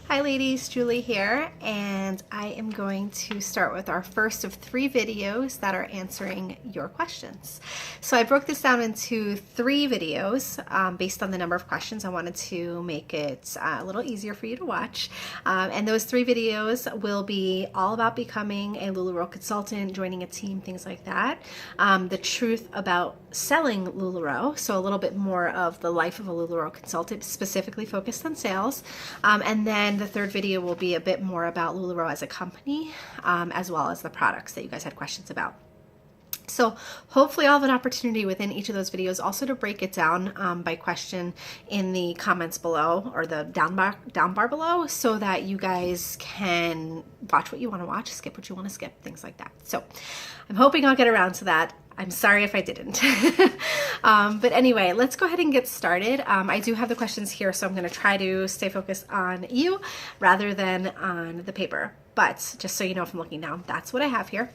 Hi ladies, Julie here, and I am going to start with our first of 3 videos that are answering your questions. So I broke this down into 3 videos based on the number of questions. I wanted to make it a little easier for you to watch. And those 3 videos will be all about becoming a LuLaRoe consultant, joining a team, things like that. The truth about selling LuLaRoe, so a little bit more of the life of a LuLaRoe consultant, specifically focused on sales. And then the third video will be a bit more about LuLaRoe as a company, as well as the products that you guys had questions about. So hopefully I'll have an opportunity within each of those videos also to break it down by question in the comments below, or the down bar below, so that you guys can watch what you want to watch, skip what you want to skip, things like that. So I'm hoping I'll get around to that. I'm sorry if I didn't. But anyway, let's go ahead and get started. I do have the questions here, so I'm going to try to stay focused on you rather than on the paper. But just so you know, if I'm looking down, that's what I have here.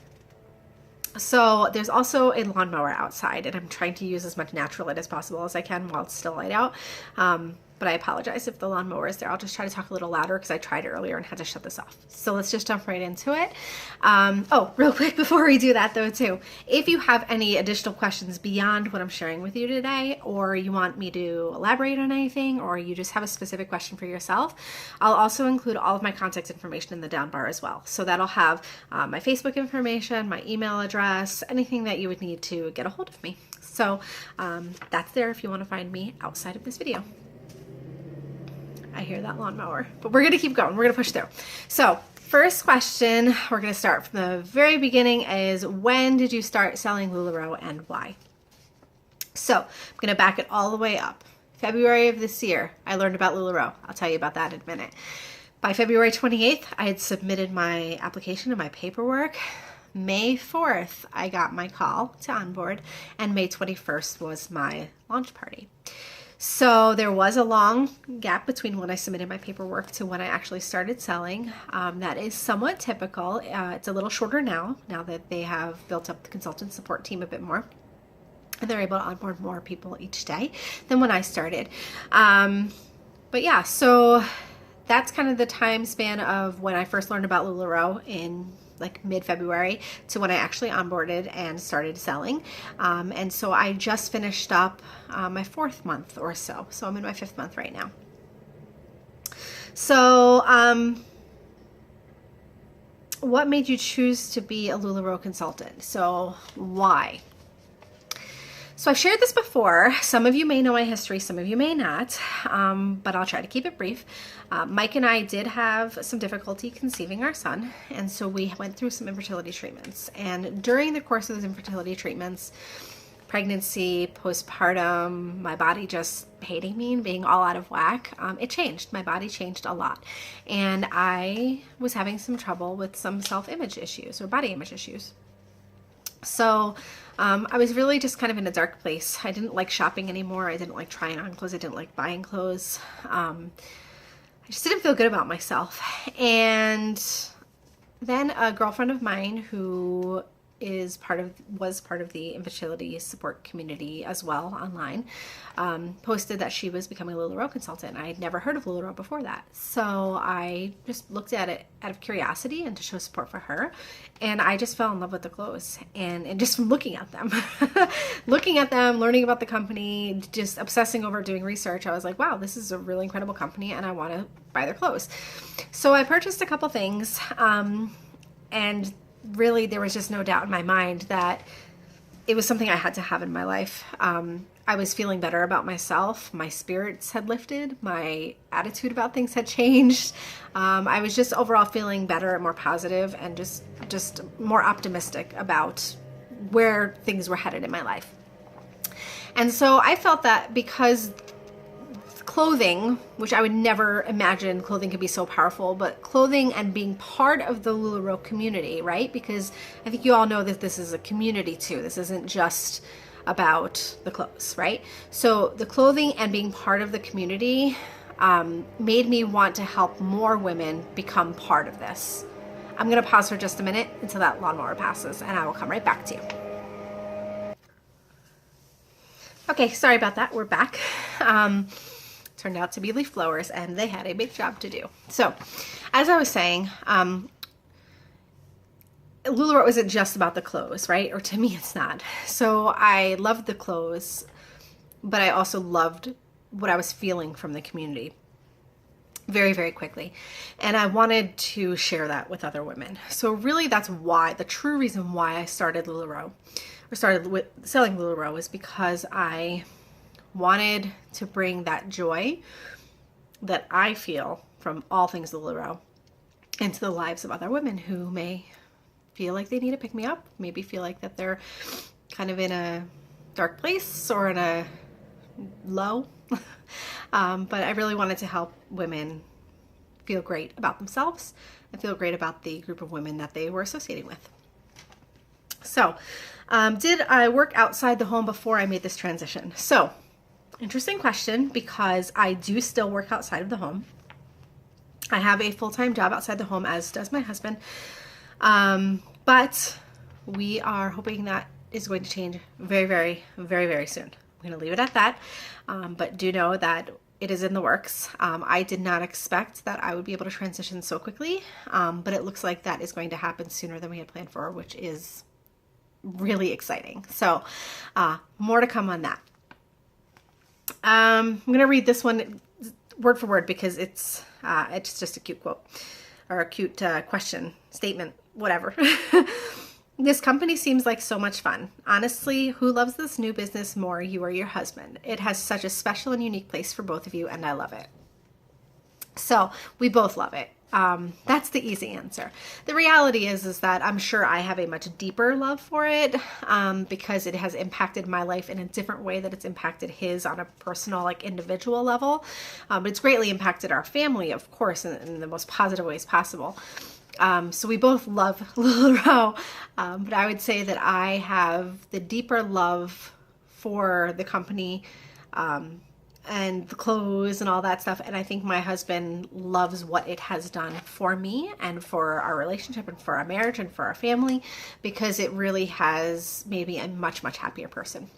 So there's also a lawnmower outside, and I'm trying to use as much natural light as possible as I can while it's still light out. But I apologize if the lawnmower is there. I'll just try to talk a little louder because I tried earlier and had to shut this off. So let's just jump right into it. Oh, real quick before we do that though too, if you have any additional questions beyond what I'm sharing with you today, or you want me to elaborate on anything, or you just have a specific question for yourself, I'll also include all of my contact information in the down bar as well. So that'll have my Facebook information, my email address, anything that you would need to get a hold of me. So that's there if you want to find me outside of this video. I hear that lawnmower, but we're going to keep going. We're going to push through. So first question, we're going to start from the very beginning, is when did you start selling LuLaRoe and why? So I'm going to back it all the way up. February of this year, I learned about LuLaRoe. I'll tell you about that in a minute. By February 28th, I had submitted my application and my paperwork. May 4th, I got my call to onboard, and May 21st was my launch party. So there was a long gap between when I submitted my paperwork to when I actually started selling. That is somewhat typical. It's a little shorter now that they have built up the consultant support team a bit more. And they're able to onboard more people each day than when I started. But yeah, so that's kind of the time span of when I first learned about LuLaRoe in like mid-February to when I actually onboarded and started selling. And so I just finished up my 4th month or so. So I'm in my 5th month right now. So what made you choose to be a LuLaRoe consultant? So why? So I've shared this before. Some of you may know my history, some of you may not, but I'll try to keep it brief. Mike and I did have some difficulty conceiving our son, and so we went through some infertility treatments. And during the course of those infertility treatments, pregnancy, postpartum, my body just hating me and being all out of whack, it changed. My body changed a lot. And I was having some trouble with some self-image issues or body image issues. So I was really just kind of in a dark place. I didn't like shopping anymore. I didn't like trying on clothes. I didn't like buying clothes. I just didn't feel good about myself. And then a girlfriend of mine who was part of the infertility support community as well online, posted that she was becoming a LuLaRoe consultant. I had never heard of LuLaRoe before that. So I just looked at it out of curiosity and to show support for her. And I just fell in love with the clothes and just from looking at them, learning about the company, just obsessing over doing research. I was like, wow, this is a really incredible company and I want to buy their clothes. So I purchased a couple things, and really there was just no doubt in my mind that it was something I had to have in my life. I was feeling better about myself. My spirits had lifted. My attitude about things had changed. I was just overall feeling better and more positive and just more optimistic about where things were headed in my life. And so I felt that because clothing, which I would never imagine clothing could be so powerful, but clothing and being part of the LuLaRoe community, right? Because I think you all know that this is a community too. This isn't just about the clothes, right? So the clothing and being part of the community made me want to help more women become part of this. I'm going to pause for just a minute until that lawnmower passes, and I will come right back to you. Okay, sorry about that. We're back. turned out to be leaf blowers, and they had a big job to do. So, as I was saying, LuLaRoe isn't just about the clothes, right? Or to me, it's not. So I loved the clothes, but I also loved what I was feeling from the community very, very quickly. And I wanted to share that with other women. So really that's why, the true reason why I started LuLaRoe, or started with selling LuLaRoe, is because I wanted to bring that joy that I feel from all things LuLaRoe into the lives of other women who may feel like they need to pick me up, maybe feel like that they're kind of in a dark place or in a low. But I really wanted to help women feel great about themselves and feel great about the group of women that they were associating with. So, did I work outside the home before I made this transition? So, interesting question, because I do still work outside of the home. I have a full-time job outside the home, as does my husband. But we are hoping that is going to change very, very, very, very soon. I'm going to leave it at that. But do know that it is in the works. I did not expect that I would be able to transition so quickly. But it looks like that is going to happen sooner than we had planned for, which is really exciting. So, more to come on that. I'm going to read this one word for word because it's just a cute quote, or a cute question, statement, whatever. This company seems like so much fun. Honestly, who loves this new business more, you or your husband? It has such a special and unique place for both of you, and I love it. So we both love it. That's the easy answer. The reality is that I'm sure I have a much deeper love for it, because it has impacted my life in a different way that it's impacted his on a personal, like individual level. But it's greatly impacted our family, of course, in the most positive ways possible. So we both love LuLaRoe, but I would say that I have the deeper love for the company, and the clothes and all that stuff. And I think my husband loves what it has done for me and for our relationship and for our marriage and for our family, because it really has made me a much, much happier person.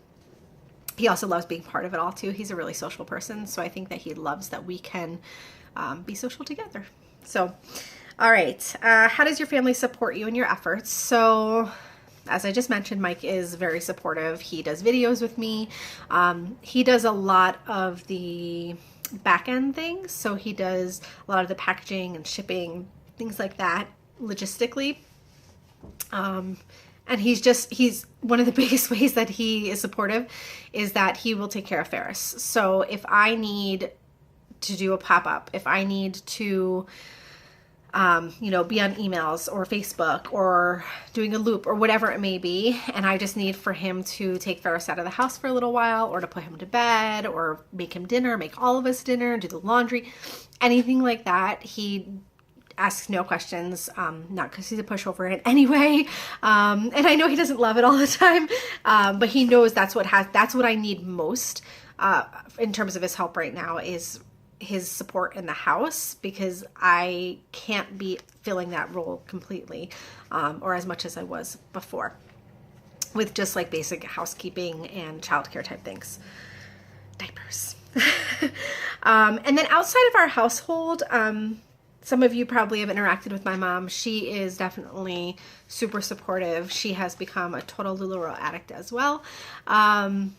He also loves being part of it all too. He's a really social person. So I think that he loves that we can be social together. So, all right. How does your family support you in your efforts? So, as I just mentioned, Mike is very supportive. He does videos with me. He does a lot of the back end things. So he does a lot of the packaging and shipping, things like that, logistically. And he's one of the biggest ways that he is supportive is that he will take care of Ferris. So if I need to do a pop-up, if I need to be on emails or Facebook or doing a loop or whatever it may be, and I just need for him to take Ferris out of the house for a little while, or to put him to bed, or make him dinner, make all of us dinner, do the laundry, anything like that, he asks no questions, not because he's a pushover in any way, and I know he doesn't love it all the time, but he knows that's what I need most in terms of his help right now, is his support in the house, because I can't be filling that role completely, or as much as I was before, with just like basic housekeeping and childcare type things. Diapers. And then outside of our household, some of you probably have interacted with my mom. She is definitely super supportive. She has become a total LuLaRoe addict as well. And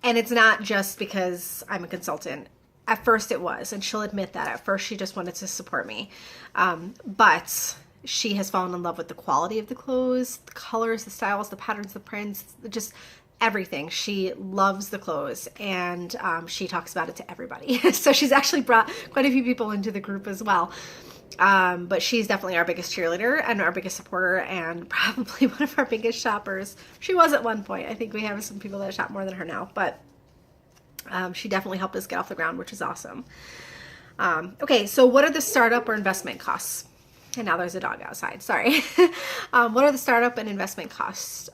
it's not just because I'm a consultant. At first it was, and she'll admit that. At first she just wanted to support me. But she has fallen in love with the quality of the clothes, the colors, the styles, the patterns, the prints, just everything. She loves the clothes, and she talks about it to everybody. So she's actually brought quite a few people into the group as well. But she's definitely our biggest cheerleader and our biggest supporter, and probably one of our biggest shoppers. She was at one point. I think we have some people that shop more than her now, but she definitely helped us get off the ground, which is awesome. Okay, so what are the startup or investment costs? And now there's a dog outside, sorry. What are the startup and investment costs?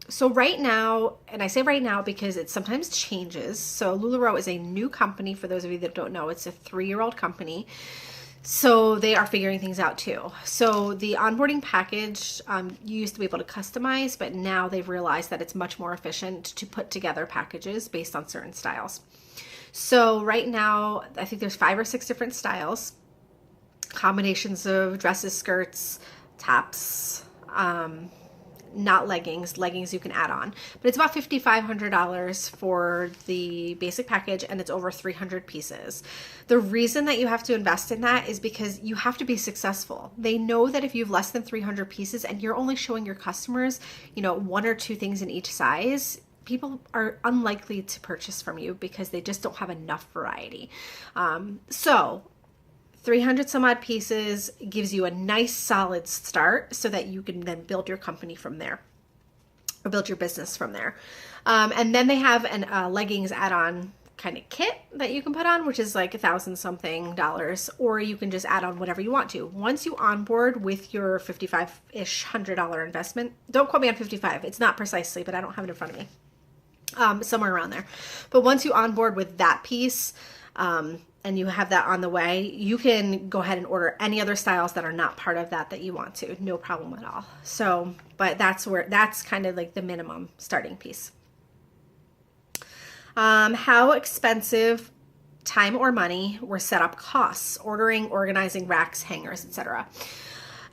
So right now, and I say right now because it sometimes changes. So LuLaRoe is a new company. For those of you that don't know, it's a 3-year-old company. So they are figuring things out too. So the onboarding package, you used to be able to customize, but now they've realized that it's much more efficient to put together packages based on certain styles. So right now, I think there's 5 or 6 different styles, combinations of dresses, skirts, tops, not leggings. Leggings you can add on, but it's about $5,500 for the basic package, and it's over 300 pieces. The reason that you have to invest in that is because you have to be successful. They know that if you have less than 300 pieces and you're only showing your customers, 1 or 2 things in each size, people are unlikely to purchase from you because they just don't have enough variety. So 300 some odd pieces gives you a nice solid start so that you can then build your company from there, or build your business from there. And then they have an leggings add-on kind of kit that you can put on, which is like $1,000 something, or you can just add on whatever you want to. Once you onboard with your $55-ish $100 investment, don't quote me on 55, it's not precisely, but I don't have it in front of me. Somewhere around there. But once you onboard with that piece, and you have that on the way, you can go ahead and order any other styles that are not part of that you want to, no problem at all. So, but that's kind of like the minimum starting piece. How expensive time or money were setup costs, ordering, organizing racks, hangers, etc.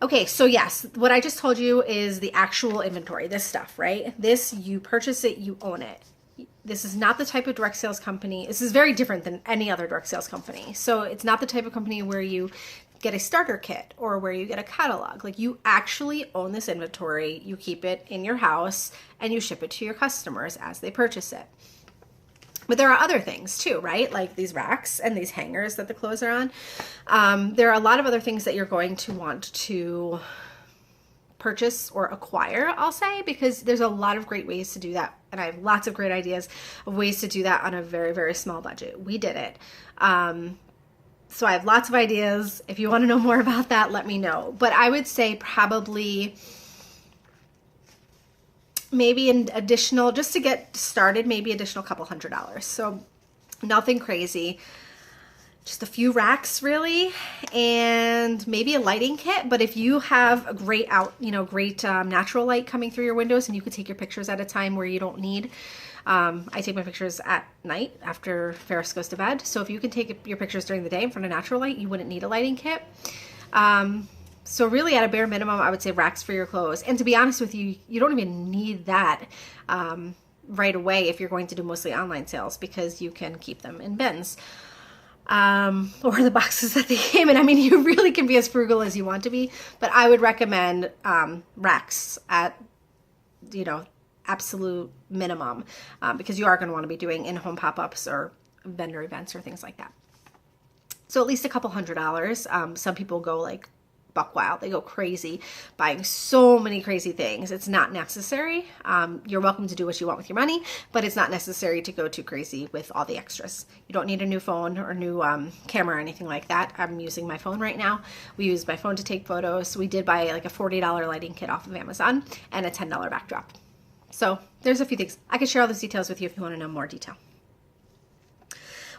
Okay, so yes, what I just told you is the actual inventory, this stuff, right? This, you purchase it, you own it. This is not the type of direct sales company. This is very different than any other direct sales company. So it's not the type of company where you get a starter kit or where you get a catalog. Like, you actually own this inventory, you keep it in your house, and you ship it to your customers as they purchase it. But there are other things too, right? Like these racks and these hangers that the clothes are on. There are a lot of other things that you're going to want to purchase or acquire, I'll say, because there's a lot of great ways to do that. And I have lots of great ideas of ways to do that on a very, very small budget. We did it. So I have lots of ideas. If you want to know more about that, let me know. But I would say probably maybe an additional, just to get started, maybe additional couple $100. So nothing crazy. Just a few racks really, and maybe a lighting kit. But if you have a great natural light coming through your windows, and you could take your pictures at a time where you don't need, I take my pictures at night after Ferris goes to bed. So if you can take your pictures during the day in front of natural light, you wouldn't need a lighting kit. So really at a bare minimum, I would say racks for your clothes. And to be honest with you, you don't even need that right away if you're going to do mostly online sales, because you can keep them in bins. Or the boxes that they came in. I mean, you really can be as frugal as you want to be, but I would recommend racks at, absolute minimum, because you are going to want to be doing in-home pop-ups or vendor events or things like that. So at least a couple $100. Some people go like buck wild. They go crazy buying so many crazy things. It's not necessary. You're welcome to do what you want with your money, but it's not necessary to go too crazy with all the extras. You don't need a new phone or new camera or anything like that. I'm using my phone right now. We use my phone to take photos. We did buy like a $40 lighting kit off of Amazon and a $10 backdrop. So there's a few things. I can share all those details with you if you want to know more detail.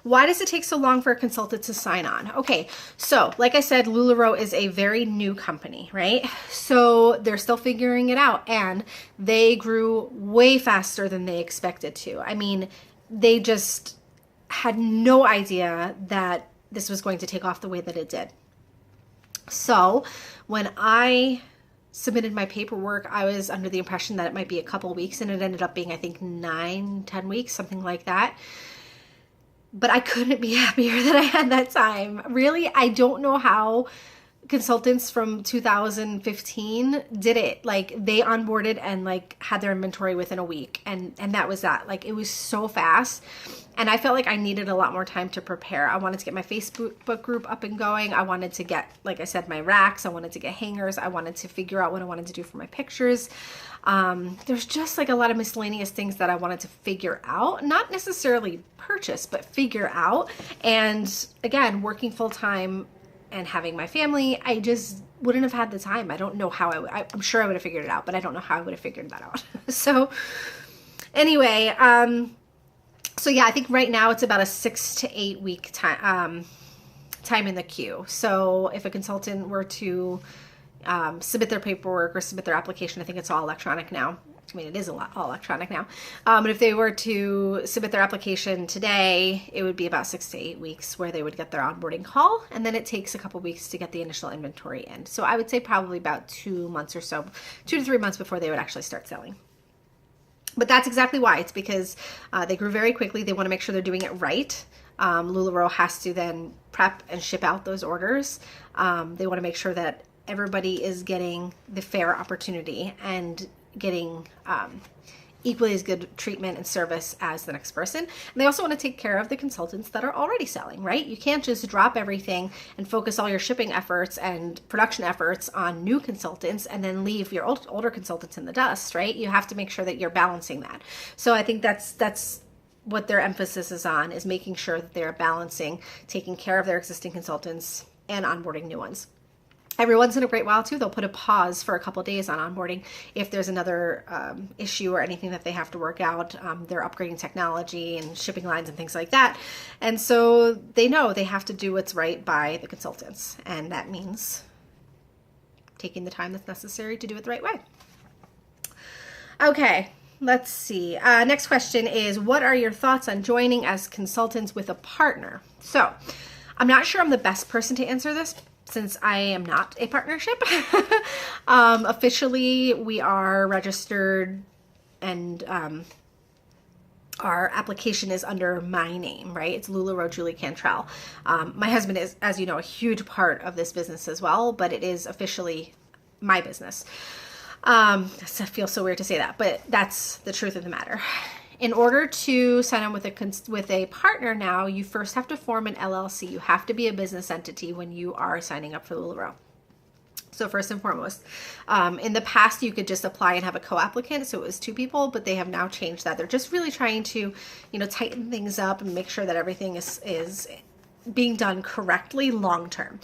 Why does it take so long for a consultant to sign on? Okay, so like I said, LuLaRoe is a very new company, right? So they're still figuring it out, and they grew way faster than they expected to. I mean, they just had no idea that this was going to take off the way that it did. So when I submitted my paperwork, I was under the impression that it might be a couple weeks, and it ended up being, I think, 9-10 weeks, something like that. But I couldn't be happier that I had that time. Really, I don't know how consultants from 2015 did it. Like, they onboarded and like had their inventory within a week, and that was that. Like, it was so fast, and I felt like I needed a lot more time to prepare. I wanted to get my Facebook group up and going. I wanted to get, like I said, my racks. I wanted to get hangers. I wanted to figure out what I wanted to do for my pictures. There's just like a lot of miscellaneous things that I wanted to figure out, not necessarily purchase, but figure out. And again, working full time and having my family, I just wouldn't have had the time. I don't know how I'm sure I would have figured it out, but I don't know how I would have figured that out. So anyway, so yeah, I think right now it's about a 6 to 8 week time in the queue. So if a consultant were to submit their paperwork or submit their application, I think it's all electronic now. I mean, it is all electronic now. But if they were to submit their application today, it would be about 6 to 8 weeks where they would get their onboarding call. And then it takes a couple weeks to get the initial inventory in. So I would say probably about 2 months or so, 2 to 3 months before they would actually start selling. But that's exactly why. It's because they grew very quickly. They want to make sure they're doing it right. LuLaRoe has to then prep and ship out those orders. They want to make sure that everybody is getting the fair opportunity and getting equally as good treatment and service as the next person. And they also want to take care of the consultants that are already selling, right? You can't just drop everything and focus all your shipping efforts and production efforts on new consultants and then leave your older consultants in the dust, right? You have to make sure that you're balancing that. So I think that's what their emphasis is on, is making sure that they're balancing taking care of their existing consultants and onboarding new ones. Every once in a great while, too, they'll put a pause for a couple of days on onboarding if there's another issue or anything that they have to work out. They're upgrading technology and shipping lines and things like that. And so they know they have to do what's right by the consultants. And that means taking the time that's necessary to do it the right way. Okay, let's see. Next question is, what are your thoughts on joining as consultants with a partner? So I'm not sure I'm the best person to answer this, since I am not a partnership. Officially, we are registered and our application is under my name, right? It's LuLaRoe Julie Cantrell. My husband is, as you know, a huge part of this business as well, but it is officially my business. I feel so weird to say that, but that's the truth of the matter. In order to sign on with a partner now, you first have to form an LLC. You have to be a business entity when you are signing up for LuLaRoe. So first and foremost, in the past, you could just apply and have a co-applicant. So it was 2 people, but they have now changed that. They're just really trying to, tighten things up and make sure that everything is being done correctly long-term.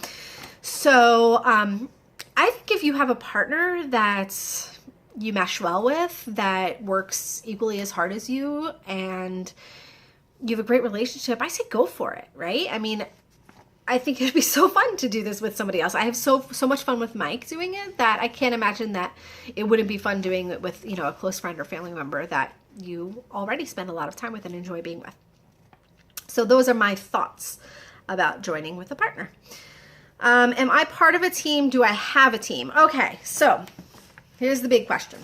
So I think if you have a partner that's you mesh well with, that works equally as hard as you, and you have a great relationship, I say go for it, right? I mean, I think it'd be so fun to do this with somebody else. I have so much fun with Mike doing it that I can't imagine that it wouldn't be fun doing it with, a close friend or family member that you already spend a lot of time with and enjoy being with. So those are my thoughts about joining with a partner. Am I part of a team? Do I have a team? Okay, so here's the big question.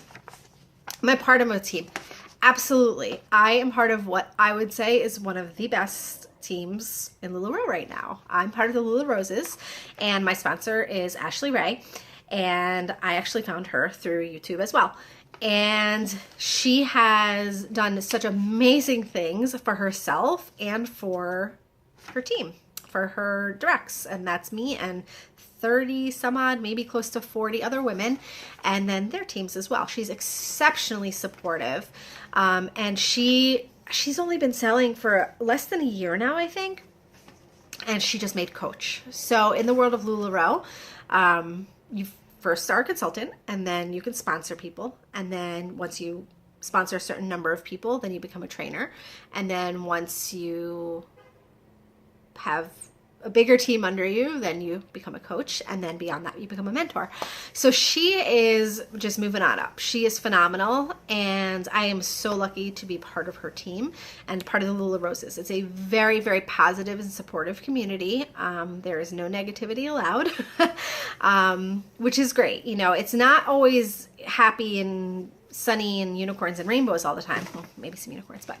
Am I part of a team? Absolutely. I am part of what I would say is one of the best teams in LuLaRoe right now. I'm part of the LuLaRoses, and my sponsor is Ashley Ray, and I actually found her through YouTube as well. And she has done such amazing things for herself and for her team, for her directs, and that's me and 30 some odd, maybe close to 40 other women, and then their teams as well. She's exceptionally supportive, and she's only been selling for less than a year now, I think, and she just made coach. So in the world of LuLaRoe, you first are a consultant, and then you can sponsor people, and then once you sponsor a certain number of people, then you become a trainer, and then once you have a bigger team under you, then you become a coach, and then beyond that, you become a mentor. So she is just moving on up. She is phenomenal, and I am so lucky to be part of her team and part of the LuLaRoses. It's a very, very positive and supportive community. There is no negativity allowed, which is great. It's not always happy and sunny and unicorns and rainbows all the time. Well, maybe some unicorns, but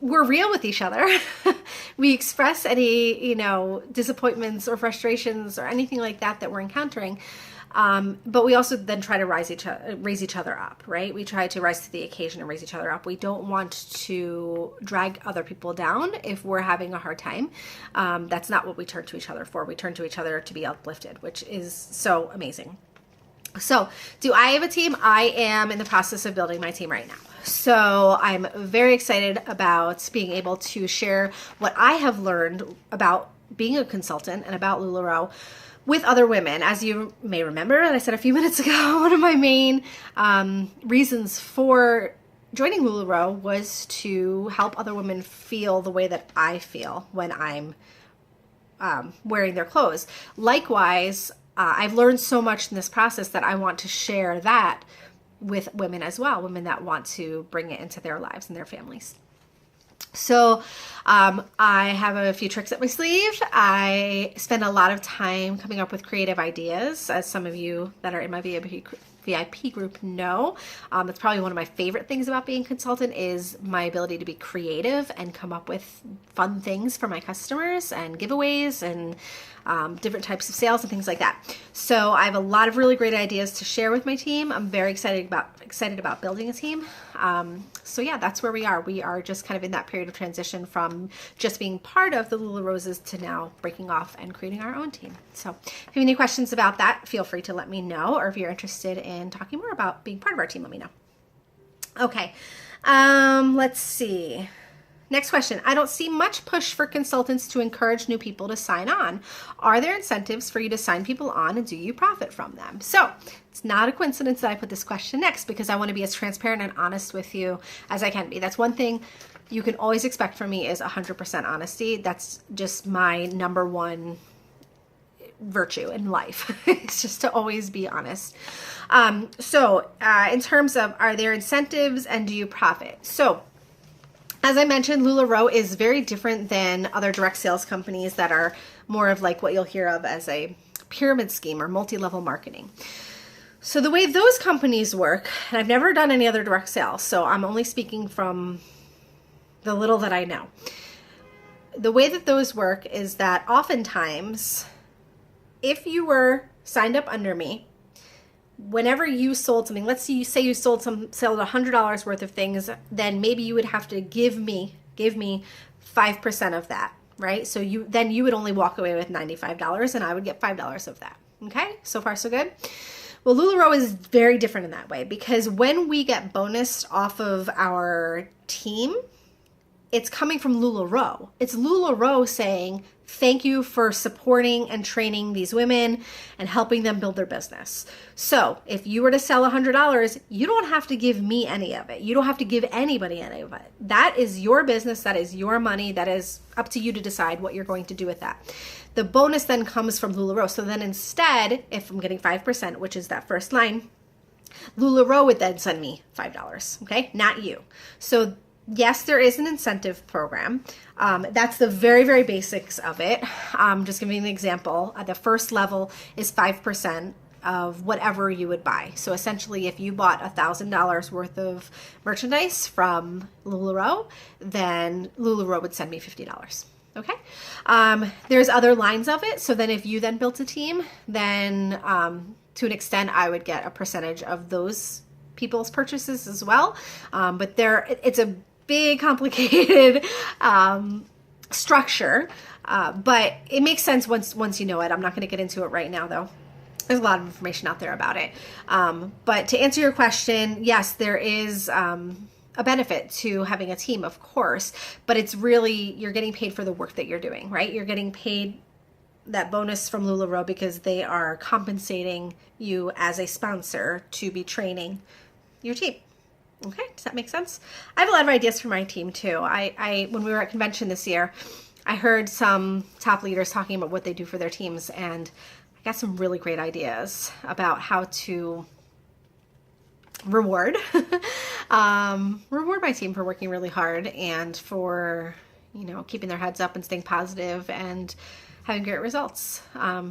we're real with each other. We express any, disappointments or frustrations or anything like that we're encountering. But we also then try to raise each other up, right? We try to rise to the occasion and raise each other up. We don't want to drag other people down if we're having a hard time. That's not what we turn to each other for. We turn to each other to be uplifted, which is so amazing. So, do I have a team? I am in the process of building my team right now. So I'm very excited about being able to share what I have learned about being a consultant and about LuLaRoe with other women. As you may remember, and I said a few minutes ago, one of my main reasons for joining LuLaRoe was to help other women feel the way that I feel when I'm wearing their clothes. Likewise, I've learned so much in this process that I want to share that with women as well, women that want to bring it into their lives and their families. So I have a few tricks up my sleeve. I spend a lot of time coming up with creative ideas, as some of you that are in my VIP group know. That's probably one of my favorite things about being a consultant is my ability to be creative and come up with fun things for my customers and giveaways and different types of sales and things like that. So I have a lot of really great ideas to share with my team. I'm very excited about building a team. So yeah, that's where we are. We are just kind of in that period of transition from just being part of the LuLaRoses to now breaking off and creating our own team. So if you have any questions about that, feel free to let me know, or if you're interested in talking more about being part of our team, let me know. Okay, let's see. Next question. I don't see much push for consultants to encourage new people to sign on. Are there incentives for you to sign people on, and do you profit from them? So it's not a coincidence that I put this question next, because I want to be as transparent and honest with you as I can be. That's one thing you can always expect from me, is 100% honesty. That's just my number one virtue in life. It's just to always be honest. So in terms of, are there incentives and do you profit? So as I mentioned, LuLaRoe is very different than other direct sales companies that are more of like what you'll hear of as a pyramid scheme or multi-level marketing. So the way those companies work, and I've never done any other direct sales, so I'm only speaking from the little that I know. The way that those work is that oftentimes, if you were signed up under me, whenever you sold something, let's say you sold $100 worth of things, then maybe you would have to give me 5% of that, right? So you would only walk away with $95 and I would get $5 of that. Okay, so far so good. Well, LuLaRoe is very different in that way, because when we get bonused off of our team, it's coming from LuLaRoe. It's LuLaRoe saying, thank you for supporting and training these women and helping them build their business. So if you were to sell $100, you don't have to give me any of it. You don't have to give anybody any of it. That is your business. That is your money. That is up to you to decide what you're going to do with that. The bonus then comes from LuLaRoe. So then instead, if I'm getting 5%, which is that first line, LuLaRoe would then send me $5, okay? Not you. So yes, there is an incentive program. That's the very, very basics of it. Just giving you an example. The first level is 5% of whatever you would buy. So essentially, if you bought $1,000 worth of merchandise from LuLaRoe, then LuLaRoe would send me $50. Okay. There's other lines of it. So then if you then built a team, then to an extent, I would get a percentage of those people's purchases as well. But it's a big, complicated structure, but it makes sense once you know it. I'm not going to get into it right now, though. There's a lot of information out there about it. But to answer your question, yes, there is a benefit to having a team, of course, but it's really, you're getting paid for the work that you're doing, right? You're getting paid that bonus from LuLaRoe because they are compensating you as a sponsor to be training your team. Okay, does that make sense? I have a lot of ideas for my team too. When we were at convention this year, I heard some top leaders talking about what they do for their teams, and I got some really great ideas about how to reward my team for working really hard and for, keeping their heads up and staying positive and having great results.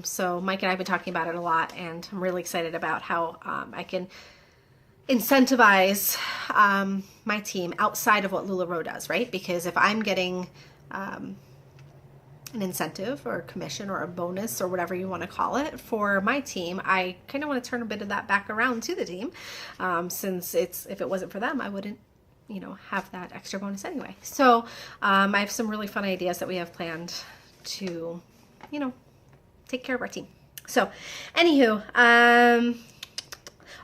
So Mike and I have been talking about it a lot, and I'm really excited about how I can incentivize my team outside of what LuLaRoe does, right? Because if I'm getting an incentive or a commission or a bonus or whatever you want to call it for my team, I kind of want to turn a bit of that back around to the team, since if it wasn't for them, I wouldn't have that extra bonus anyway. So I have some really fun ideas that we have planned to take care of our team. So anywho,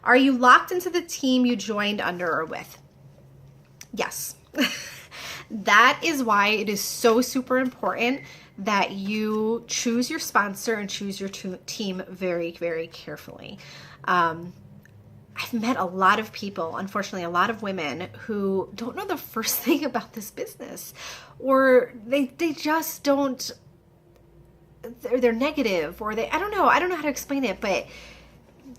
are you locked into the team you joined under or with? Yes. That is why it is so super important that you choose your sponsor and choose your team very, very carefully. I've met a lot of people, unfortunately, a lot of women who don't know the first thing about this business, or they just don't they're negative, or I don't know how to explain it, but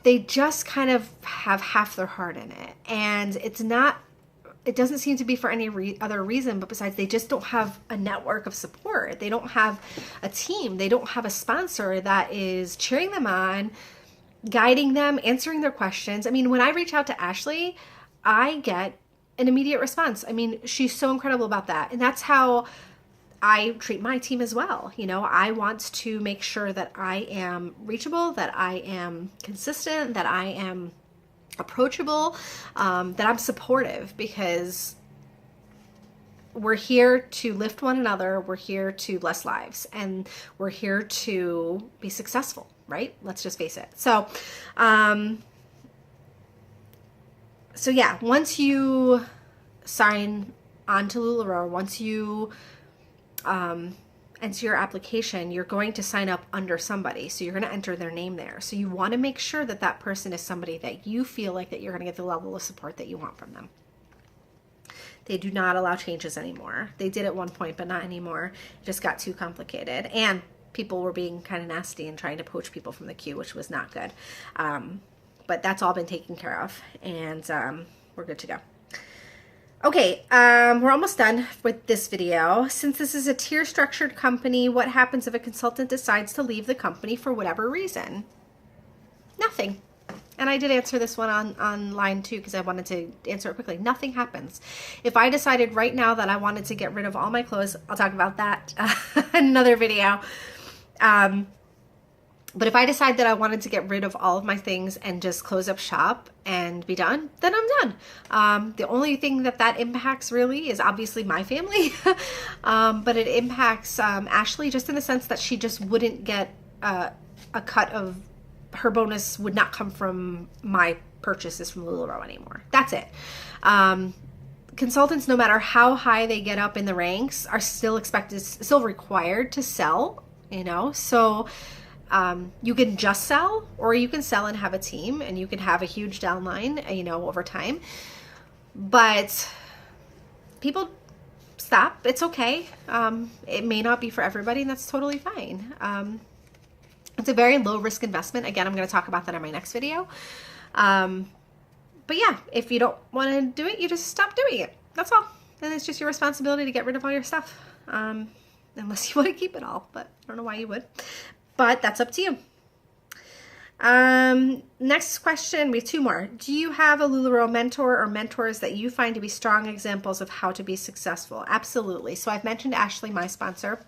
they just kind of have half their heart in it. And it doesn't seem to be for any other reason, but besides, they just don't have a network of support. They don't have a team. They don't have a sponsor that is cheering them on, guiding them, answering their questions. I mean, when I reach out to Ashley, I get an immediate response. I mean, she's so incredible about that. And that's how I treat my team as well. You know, I want to make sure that I am reachable, that I am consistent, that I am approachable, that I'm supportive, because we're here to lift one another. We're here to bless lives, and we're here to be successful, right? Let's just face it. So yeah, once you sign on to LuLaRoe, once you enter your application, you're going to sign up under somebody. So you're going to enter their name there. So you want to make sure that that person is somebody that you feel like that you're going to get the level of support that you want from them. They do not allow changes anymore. They did at one point, but not anymore. It just got too complicated. And people were being kind of nasty and trying to poach people from the queue, which was not good. But that's all been taken care of, and we're good to go. Okay, we're almost done with this video. Since this is a tier structured company, what happens if a consultant decides to leave the company for whatever reason? Nothing. And I did answer this one on line 2 because I wanted to answer it quickly. Nothing happens. If I decided right now that I wanted to get rid of all my clothes, I'll talk about that in another video. But if I decide that I wanted to get rid of all of my things and just close up shop and be done, then I'm done. The only thing that impacts really is obviously my family, but it impacts Ashley just in the sense that she just wouldn't get a cut of her bonus, would not come from my purchases from LuLaRoe anymore. That's it. Consultants, no matter how high they get up in the ranks, are still required to sell, you know, so you can just sell, or you can sell and have a team, and you can have a huge downline, you know, over time. But people stop. It's okay. It may not be for everybody, and that's totally fine. It's a very low risk investment. Again, I'm going to talk about that in my next video. But yeah, if you don't want to do it, you just stop doing it. That's all. Then it's just your responsibility to get rid of all your stuff. Unless you want to keep it all, but I don't know why you would. But that's up to you. Next question, we have 2 more. Do you have a LuLaRoe mentor or mentors that you find to be strong examples of how to be successful? Absolutely. So I've mentioned Ashley, my sponsor.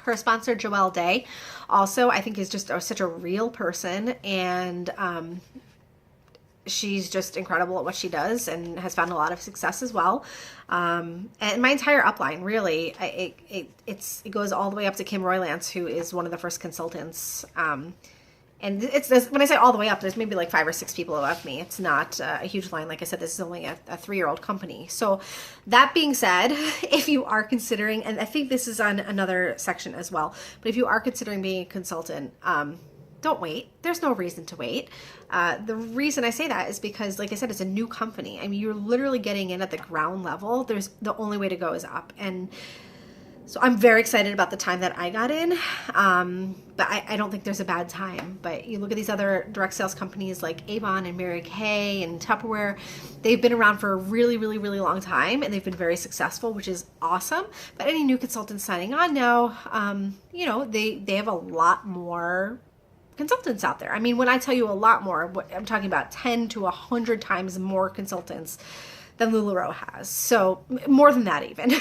Her sponsor, Joelle Day, also I think is just such a real person, and she's just incredible at what she does and has found a lot of success as well. And my entire upline, really, it goes all the way up to Kim Roylance, who is one of the first consultants. And it's this, when I say all the way up, there's maybe like 5 or 6 people above me. It's not a huge line. Like I said, this is only a 3-year-old company. So that being said, if you are considering, and I think this is on another section as well, but if you are considering being a consultant, don't wait. There's no reason to wait. The reason I say that is because, like I said, it's a new company. I mean, you're literally getting in at the ground level. The only way to go is up. And so I'm very excited about the time that I got in, but I don't think there's a bad time. But you look at these other direct sales companies like Avon and Mary Kay and Tupperware, they've been around for a really, really, really long time, and they've been very successful, which is awesome. But any new consultants signing on now, you know, they have a lot more consultants out there. I mean, when I tell you a lot more, I'm talking about 10 to 100 times more consultants than LuLaRoe has. So more than that even.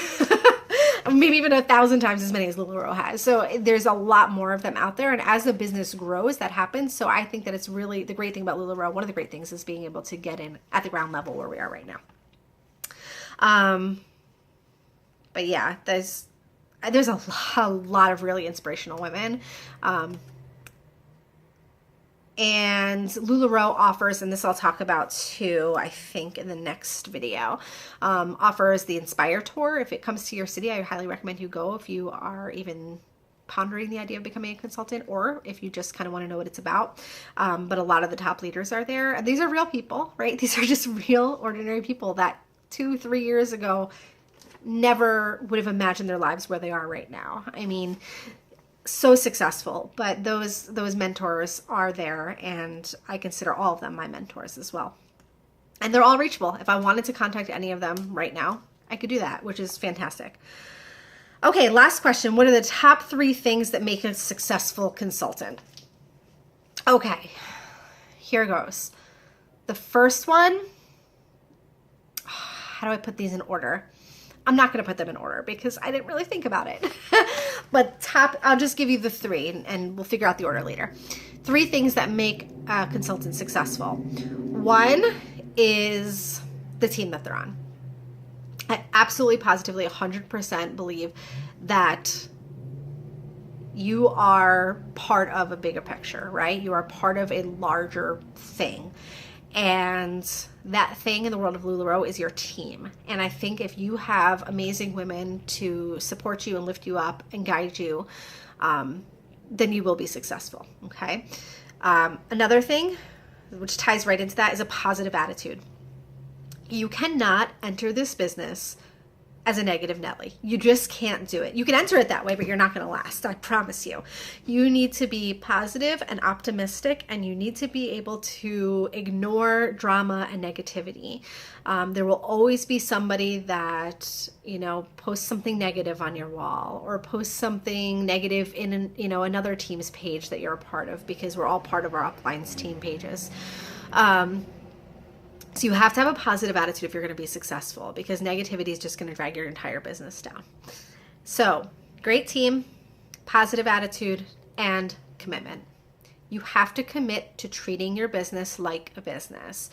Maybe even 1,000 times as many as LuLaRoe has. So there's a lot more of them out there. And as the business grows, that happens. So I think that it's really the great thing about LuLaRoe. One of the great things is being able to get in at the ground level where we are right now. But yeah, there's a lot of really inspirational women. And LuLaRoe offers, and this I'll talk about too, I think in the next video, offers the Inspire Tour. If it comes to your city, I highly recommend you go if you are even pondering the idea of becoming a consultant, or if you just kind of want to know what it's about. But a lot of the top leaders are there. And these are real people, right? These are just real, ordinary people that 2-3 years ago never would have imagined their lives where they are right now. I mean, so successful, but those mentors are there, and I consider all of them my mentors as well. And they're all reachable. If I wanted to contact any of them right now, I could do that, which is fantastic. Okay, last question. What are the top 3 things that make a successful consultant? Okay, here goes. The first one, how do I put these in order? I'm not going to put them in order because I didn't really think about it. But I'll just give you the 3 and we'll figure out the order later. 3 things that make a consultant successful. 1 is the team that they're on. I absolutely, positively, 100% believe that you are part of a bigger picture, right? You are part of a larger thing. And that thing in the world of LuLaRoe is your team. And I think if you have amazing women to support you and lift you up and guide you, then you will be successful, okay? Another thing, which ties right into that, is a positive attitude. You cannot enter this business as a negative Nelly. You just can't do it. You can enter it that way, but you're not going to last. I promise you. You need to be positive and optimistic, and you need to be able to ignore drama and negativity. There will always be somebody that, posts something negative on your wall, or posts something negative in, another team's page that you're a part of, because we're all part of our upline's team pages. So you have to have a positive attitude if you're going to be successful, because negativity is just going to drag your entire business down. So great team, positive attitude, and commitment. You have to commit to treating your business like a business.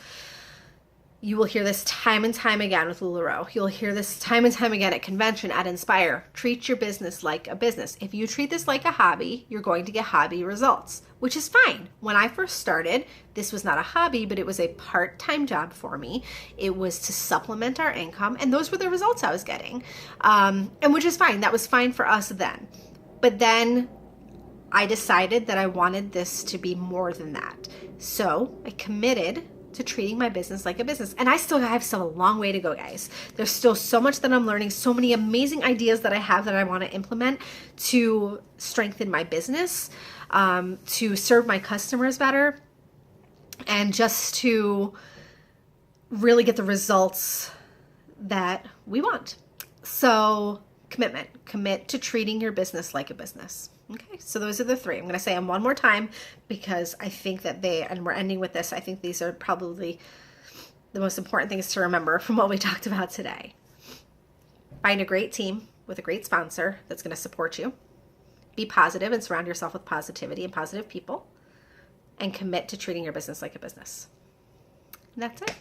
You will hear this time and time again with LuLaRoe. You'll hear this time and time again at convention, at Inspire. Treat your business like a business. If you treat this like a hobby, you're going to get hobby results, which is fine. When I first started, this was not a hobby, but it was a part-time job for me. It was to supplement our income, and those were the results I was getting, and which is fine. That was fine for us then. But then I decided that I wanted this to be more than that. So I committed to treating my business like a business. And I have still a long way to go, guys. There's still so much that I'm learning, so many amazing ideas that I have that I want to implement to strengthen my business, to serve my customers better, and just to really get the results that we want. So commit to treating your business like a business. Okay, so those are the 3. I'm going to say them one more time because I think that and we're ending with this, I think these are probably the most important things to remember from what we talked about today. Find a great team with a great sponsor that's going to support you. Be positive and surround yourself with positivity and positive people. And commit to treating your business like a business. And that's it.